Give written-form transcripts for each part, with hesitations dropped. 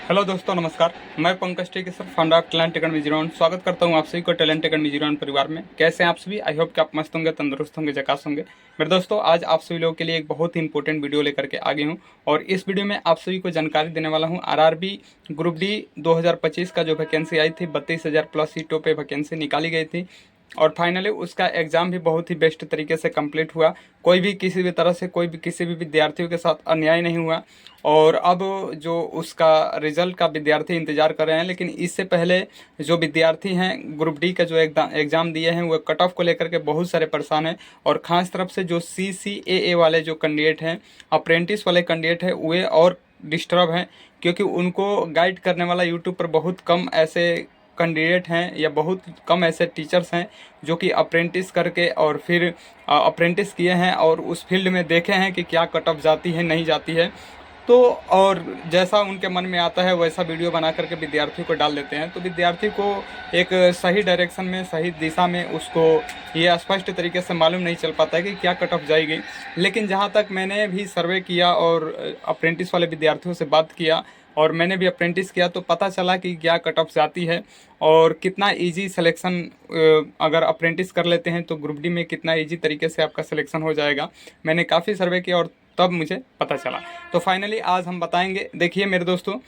Hello दोस्तों, नमस्कार। मैं Pankaj T sir, founder of talent academy zero. स्वागत करता हूं आप सभी को टैलेंट अकेडमी जीरो परिवार में। कैसे हैं आप सभी? आई होप कि आप मस्त होंगे, तंदुरुस्त होंगे, झकास होंगे। मेरे दोस्तों, आज आप सभी लोगों के लिए एक बहुत ही इंपॉर्टेंट वीडियो लेकर के आ गया हूं और इस वीडियो में आप सभी को जानकारी देने वाला हूं आरआरबी ग्रुप डी 2025 का जो वैकेंसी आई थी, 32,000 प्लस सीटों पर वैकेंसी निकाली गई थी और फाइनली उसका एग्ज़ाम भी बहुत ही बेस्ट तरीके से कंप्लीट हुआ। कोई भी किसी भी तरह से कोई भी किसी भी विद्यार्थियों के साथ अन्याय नहीं हुआ और अब जो उसका रिजल्ट का विद्यार्थी इंतज़ार कर रहे हैं। लेकिन इससे पहले जो विद्यार्थी हैं ग्रुप डी का जो एग्ज़ाम दिए हैं वो कट ऑफ को लेकर के बहुत सारे परेशान हैं और ख़ास तरफ से जो CCAA वाले जो कैंडिडेट हैं, अप्रेंटिस वाले कैंडिडेट हैं, वे और डिस्टर्ब हैं क्योंकि उनको गाइड करने वाला यूट्यूब पर बहुत कम ऐसे कैंडिडेट हैं या बहुत कम ऐसे टीचर्स हैं जो कि अप्रेंटिस करके और फिर अप्रेंटिस किए हैं और उस फील्ड में देखे हैं कि क्या कट ऑफ जाती है नहीं जाती है। तो और जैसा उनके मन में आता है वैसा वीडियो बना करके विद्यार्थी को डाल देते हैं, तो विद्यार्थी को एक सही डायरेक्शन में, सही दिशा में उसको ये स्पष्ट तरीके से मालूम नहीं चल पाता है कि क्या कट ऑफ जाएगी। लेकिन जहाँ तक मैंने भी सर्वे किया और अप्रेंटिस वाले विद्यार्थियों से बात किया और मैंने भी अप्रेंटिस किया तो पता चला कि क्या कट ऑफ जाती है और कितना इजी सिलेक्शन, अगर अप्रेंटिस कर लेते हैं तो ग्रुप डी में कितना इजी तरीके से आपका सिलेक्शन हो जाएगा। मैंने काफ़ी सर्वे किया और तब मुझे पता चला। तो फाइनली आज हम बताएंगे। देखिए मेरे दोस्तों,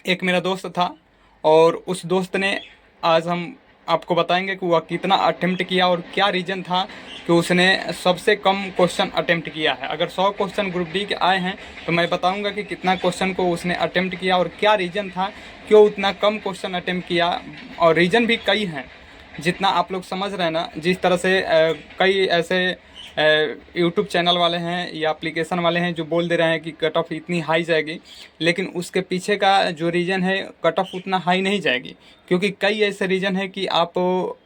एक मेरा दोस्त था और उस दोस्त ने, आज हम आपको बताएंगे कि वह कितना अटेम्प्ट किया और क्या रीज़न था कि उसने सबसे कम क्वेश्चन अटेम्प्ट किया है। अगर 100 क्वेश्चन ग्रुप डी के आए हैं तो मैं बताऊंगा कि कितना क्वेश्चन को उसने अटेम्प्ट किया और क्या रीज़न था क्यों उतना कम क्वेश्चन अटेम्प्ट किया। और रीज़न भी कई हैं, जितना आप लोग समझ रहे हैं ना। जिस तरह से कई ऐसे यूट्यूब चैनल वाले हैं या एप्लीकेशन वाले हैं जो बोल दे रहे हैं कि कट ऑफ इतनी हाई जाएगी, लेकिन उसके पीछे का जो रीज़न है कट ऑफ उतना हाई नहीं जाएगी क्योंकि कई ऐसे रीज़न है कि आप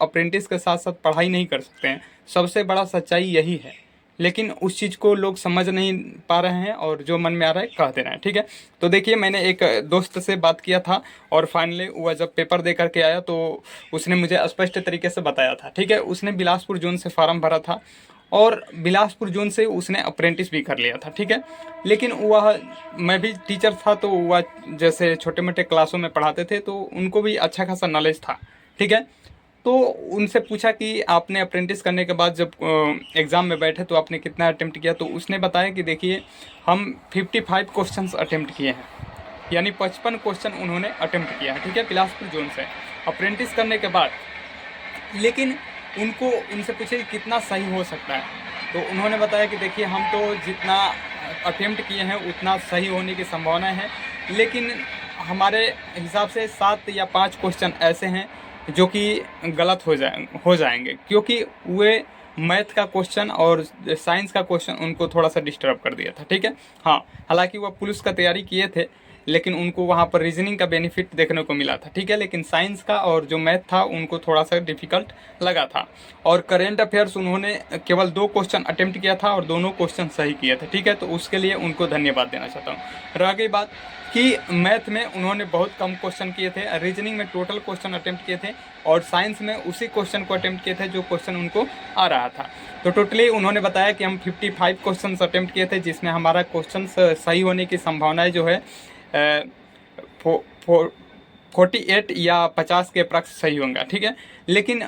अप्रेंटिस के साथ साथ पढ़ाई नहीं कर सकते हैं। सबसे बड़ा सच्चाई यही है, लेकिन उस चीज़ को लोग समझ नहीं पा रहे हैं और जो मन में आ रहा है कह दे रहे हैं। ठीक है, तो देखिए मैंने एक दोस्त से बात किया था और फाइनली वह जब पेपर दे करके आया तो उसने मुझे स्पष्ट तरीके से बताया था। ठीक है, उसने बिलासपुर जोन से फार्म भरा था और बिलासपुर जोन से उसने अप्रेंटिस भी कर लिया था। ठीक है, लेकिन वह, मैं भी टीचर था तो वह जैसे छोटे मोटे क्लासों में पढ़ाते थे तो उनको भी अच्छा खासा नॉलेज था। ठीक है, तो उनसे पूछा कि आपने अप्रेंटिस करने के बाद जब एग्ज़ाम में बैठे तो आपने कितना अटेम्प्ट किया, तो उसने बताया कि देखिए हम 55 क्वेश्चंस अटेम्प्ट किए हैं, यानी 55 क्वेश्चन उन्होंने अटेम्प्ट किया है। ठीक है, बिलासपुर जोन से अप्रेंटिस करने के बाद। लेकिन उनको, उनसे पूछे कि कितना सही हो सकता है, तो उन्होंने बताया कि देखिए हम तो जितना अटेम्प्ट किए हैं उतना सही होने की संभावना है, लेकिन हमारे हिसाब से 7 या 5 क्वेश्चन ऐसे हैं जो कि गलत हो जाएंगे क्योंकि वे मैथ का क्वेश्चन और साइंस का क्वेश्चन उनको थोड़ा सा डिस्टर्ब कर दिया था। ठीक है, हाँ, हालांकि वह पुलिस का तैयारी किए थे लेकिन उनको वहाँ पर रीजनिंग का बेनिफिट देखने को मिला था। ठीक है, लेकिन साइंस का और जो मैथ था उनको थोड़ा सा डिफ़िकल्ट लगा था। और करेंट अफेयर्स उन्होंने केवल 2 क्वेश्चन अटेम्प्ट किया था और दोनों क्वेश्चन सही किए थे। ठीक है, तो उसके लिए उनको धन्यवाद देना चाहता हूँ। रह गई बात कि मैथ में उन्होंने बहुत कम क्वेश्चन किए थे, रीजनिंग में टोटल क्वेश्चन अटेम्प्ट किए थे और साइंस में उसी क्वेश्चन को अटेम्प्ट किए थे जो क्वेश्चन उनको आ रहा था। तो टोटली उन्होंने बताया कि हम 55 क्वेश्चन अटेम्प्ट किए थे जिसमें हमारा क्वेश्चन सही होने की संभावनाएं जो है 48 या 50 के अप्रॉक्स सही होंगे। ठीक है, लेकिन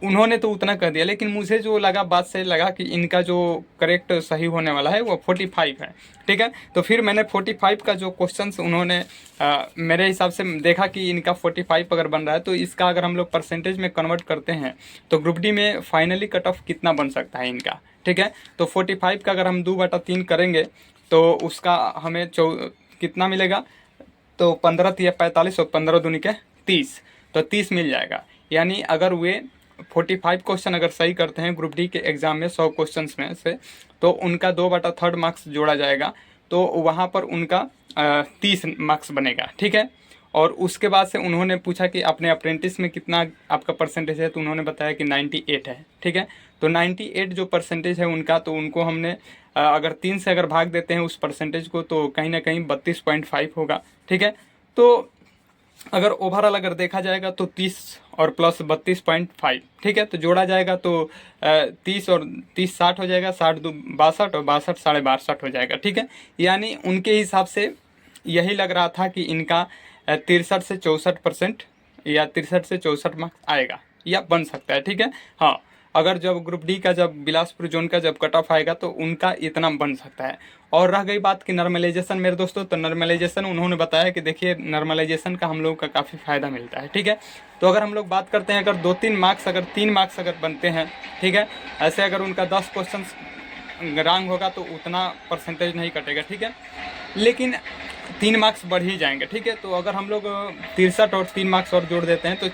उन्होंने तो उतना कर दिया, लेकिन मुझे जो लगा, बात से लगा कि इनका जो करेक्ट सही होने वाला है वो 45 है। ठीक है, तो फिर मैंने 45 का जो क्वेश्चंस उन्होंने मेरे हिसाब से देखा कि इनका 45 अगर बन रहा है तो इसका अगर हम लोग परसेंटेज में कन्वर्ट करते हैं तो ग्रुप डी में फाइनली कट ऑफ कितना बन सकता है इनका। ठीक है, तो 45 का अगर हम 2/3 करेंगे तो उसका हमें कितना मिलेगा, तो 15 या 45 और 15 दूनी के 30, तो 30 मिल जाएगा। यानी अगर वे 45 क्वेश्चन अगर सही करते हैं ग्रुप डी के एग्ज़ाम में 100 क्वेश्चन में से, तो उनका 2/3 मार्क्स जोड़ा जाएगा, तो वहाँ पर उनका 30 मार्क्स बनेगा। ठीक है, और उसके बाद से उन्होंने पूछा कि अपने अप्रेंटिस में कितना आपका परसेंटेज है, तो उन्होंने बताया कि 98 है। ठीक है, तो 98 जो परसेंटेज है उनका, तो उनको हमने अगर 3 से अगर भाग देते हैं उस परसेंटेज को तो कहीं ना कहीं 32.5 होगा। ठीक है, तो अगर ओवरऑल अगर देखा जाएगा तो 30 और प्लस 32.5। ठीक है, तो जोड़ा जाएगा तो 30 और 30 60 हो जाएगा, 60 2 62 और 62 62.5 हो जाएगा। ठीक है, यानी उनके हिसाब से यही लग रहा था कि इनका 63 से 64% या 63 से 64 मार्क्स आएगा या बन सकता है, ठीक है। हाँ, अगर जब ग्रुप डी का जब बिलासपुर जोन का जब कट ऑफ आएगा तो उनका इतना बन सकता है। और रह गई बात कि नॉर्मलाइजेशन मेरे दोस्तों, तो नॉर्मलाइजेशन उन्होंने बताया कि देखिए नॉर्मलाइजेशन का हम लोगों का काफ़ी फ़ायदा मिलता है, ठीक है। तो अगर हम लोग बात करते हैं, अगर 2-3 मार्क्स, अगर 3 मार्क्स अगर बनते हैं, ठीक है, ऐसे अगर उनका 10 क्वेश्चन रॉन्ग होगा तो उतना परसेंटेज नहीं कटेगा, ठीक है, लेकिन 3 मार्क्स बढ़ ही जाएंगे, ठीक है। तो अगर हम लोग 63 और 3 मार्क्स और जोड़ देते हैं तो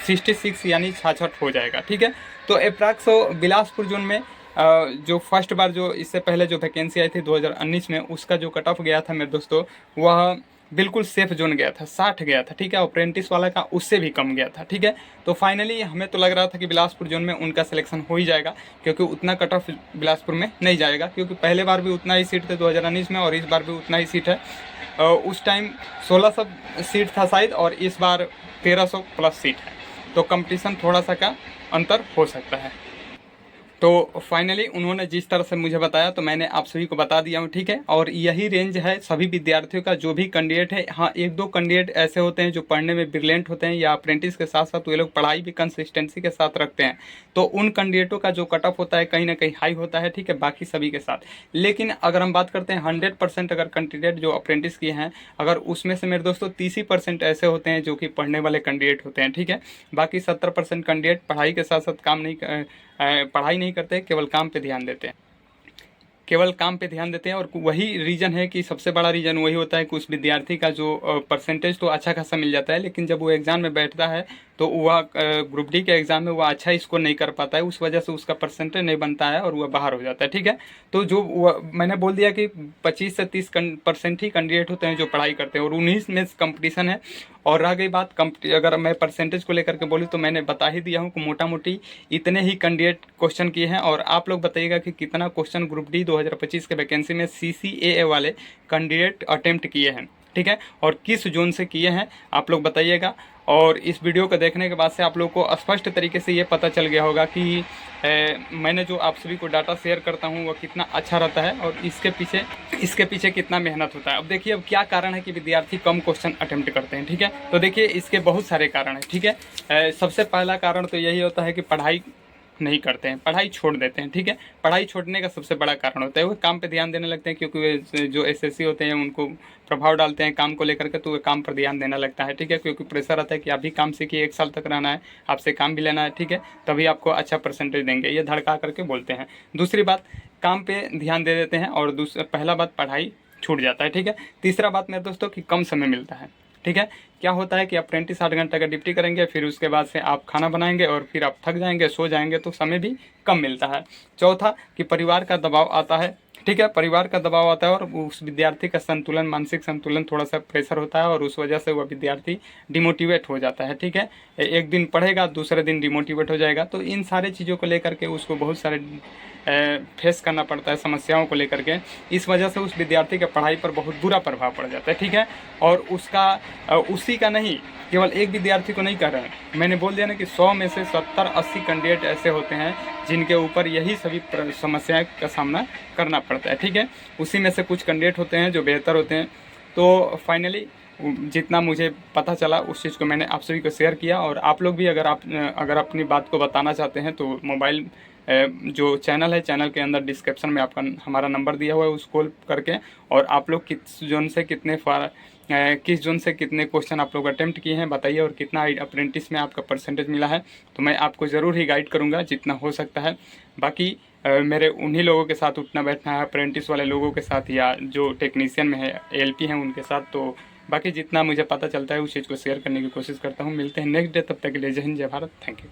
66 यानी 66 हो जाएगा, ठीक है। तो अप्रैक्स बिलासपुर जोन में जो फर्स्ट बार जो इससे पहले जो वैकेंसी आई थी 2019 में, उसका जो कट ऑफ गया था मेरे दोस्तों, वह बिल्कुल सेफ जोन गया था, 60 गया था, ठीक है। अप्रेंटिस वाला का उससे भी कम गया था, ठीक है। तो फाइनली हमें तो लग रहा था कि बिलासपुर जोन में उनका सिलेक्शन हो ही जाएगा, क्योंकि उतना कट ऑफ बिलासपुर में नहीं जाएगा, क्योंकि पहले बार भी उतना ही सीट थे 2019 में और इस बार भी उतना ही सीट है। उस टाइम 1600 सीट था शायद और इस बार 1300 प्लस सीट है, तो कंपटीशन थोड़ा सा का अंतर हो सकता है। तो फाइनली उन्होंने जिस तरह से मुझे बताया तो मैंने आप सभी को बता दिया हूँ, ठीक है। और यही रेंज है सभी विद्यार्थियों का, जो भी कैंडिडेट है। हाँ, 1-2 कैंडिडेट ऐसे होते हैं जो पढ़ने में ब्रिलियंट होते हैं या अप्रेंटिस के साथ साथ वे लोग पढ़ाई भी कंसिस्टेंसी के साथ रखते हैं, तो उन कैंडिडेटों का जो कट ऑफ होता है कहीं ना कहीं हाई होता है, ठीक है, बाकी सभी के साथ। लेकिन अगर हम बात करते हैं 100% अगर कैंडिडेट जो अप्रेंटिस किए हैं, अगर उसमें से मेरे दोस्तों 30% ऐसे होते हैं जो कि पढ़ने वाले कैंडिडेट होते हैं, ठीक है। बाकी 70% कैंडिडेट पढ़ाई के साथ साथ पढ़ाई नहीं करते, केवल काम पे ध्यान देते हैं, केवल काम पे ध्यान देते हैं। और वही रीज़न है कि सबसे बड़ा रीज़न वही होता है कि उस विद्यार्थी का जो परसेंटेज तो अच्छा खासा मिल जाता है, लेकिन जब वो एग्ज़ाम में बैठता है तो वह ग्रुप डी के एग्ज़ाम में वह अच्छा स्कोर नहीं कर पाता है, उस वजह से उसका परसेंटेज नहीं बनता है और वह बाहर हो जाता है, ठीक है। तो जो मैंने बोल दिया कि 25 से 30% ही कैंडिडेट होते हैं जो पढ़ाई करते हैं और 19 में कंपटीशन है। और रह गई बात अगर मैं परसेंटेज को लेकर के बोलूँ तो मैंने बता ही दिया हूँ कि मोटा मोटी इतने ही कैंडिडेट क्वेश्चन किए हैं। और आप लोग बताइएगा कि कितना क्वेश्चन ग्रुप डी 2025 के वैकेंसी में CCAA वाले कैंडिडेट अटेम्प्ट किए हैं, ठीक है, और किस जोन से किए हैं आप लोग बताइएगा। और इस वीडियो को देखने के बाद से आप लोग को स्पष्ट तरीके से ये पता चल गया होगा कि मैंने जो आप सभी को डाटा शेयर करता हूँ वह कितना अच्छा रहता है और इसके पीछे कितना मेहनत होता है। अब देखिए, अब क्या कारण है कि विद्यार्थी कम क्वेश्चन अटेम्प्ट करते हैं, ठीक है। तो देखिए, इसके बहुत सारे कारण हैं, ठीक है। सबसे पहला कारण तो यही होता है कि पढ़ाई नहीं करते हैं, पढ़ाई छोड़ देते हैं, ठीक है। पढ़ाई छोड़ने का सबसे बड़ा कारण होता है वो काम पे ध्यान देने लगते हैं, क्योंकि वे जो SSC होते हैं उनको प्रभाव डालते हैं काम को लेकर के, तो वे काम पर ध्यान देना लगता है, ठीक है। क्योंकि प्रेशर आता है कि आप भी काम सीखिए, 1 साल तक रहना है, आपसे काम भी लेना है, ठीक है, तभी आपको अच्छा परसेंटेज देंगे, ये धड़का करके बोलते हैं। दूसरी बात, काम पे ध्यान दे देते हैं और पहला बात पढ़ाई छूट जाता है, ठीक है। तीसरा बात मेरे दोस्तों कि कम समय मिलता है, ठीक है। क्या होता है कि अप्रेंटिस 8 घंटे का ड्यूटी करेंगे, फिर उसके बाद से आप खाना बनाएंगे और फिर आप थक जाएंगे, सो जाएंगे, तो समय भी कम मिलता है। चौथा कि परिवार का दबाव आता है, ठीक है, परिवार का दबाव आता है और उस विद्यार्थी का संतुलन, मानसिक संतुलन, थोड़ा सा प्रेशर होता है और उस वजह से वह विद्यार्थी डिमोटिवेट हो जाता है, ठीक है। एक दिन पढ़ेगा, दूसरे दिन डिमोटिवेट हो जाएगा। तो इन सारे चीज़ों को लेकर के उसको बहुत सारे फेस करना पड़ता है, समस्याओं को लेकर के। इस वजह से उस विद्यार्थी के पढ़ाई पर बहुत बुरा प्रभाव पड़ जाता है, ठीक है। और उसी का नहीं, केवल एक विद्यार्थी को नहीं कर रहे हैं, मैंने बोल दिया ना कि 100 में से 70-80 कैंडिडेट ऐसे होते हैं जिनके ऊपर यही सभी समस्याएं का सामना करना पड़ता है, ठीक है। उसी में से कुछ कैंडिडेट होते हैं जो बेहतर होते हैं। तो फाइनली जितना मुझे पता चला उस चीज़ को मैंने आप सभी को शेयर किया। और आप लोग भी अगर अपनी बात को बताना चाहते हैं तो मोबाइल जो चैनल है, चैनल के अंदर डिस्क्रिप्शन में आपका हमारा नंबर दिया हुआ है, उस कॉल करके और आप लोग किस जोन से कितने क्वेश्चन आप लोग अटेम्प्ट किए हैं बताइए, और कितना अप्रेंटिस में आपका परसेंटेज मिला है, तो मैं आपको ज़रूर ही गाइड करूँगा जितना हो सकता है। बाकी मेरे उन्हीं लोगों के साथ उठना बैठना है, अप्रेंटिस वाले लोगों के साथ या जो टेक्नीशियन में है, ALP हैं उनके साथ। तो बाकी जितना मुझे पता चलता है उस चीज़ को शेयर करने की कोशिश करता हूँ। मिलते हैं नेक्स्ट डे, तब तक के लिए जय हिंद, जय भारत, थैंक यू।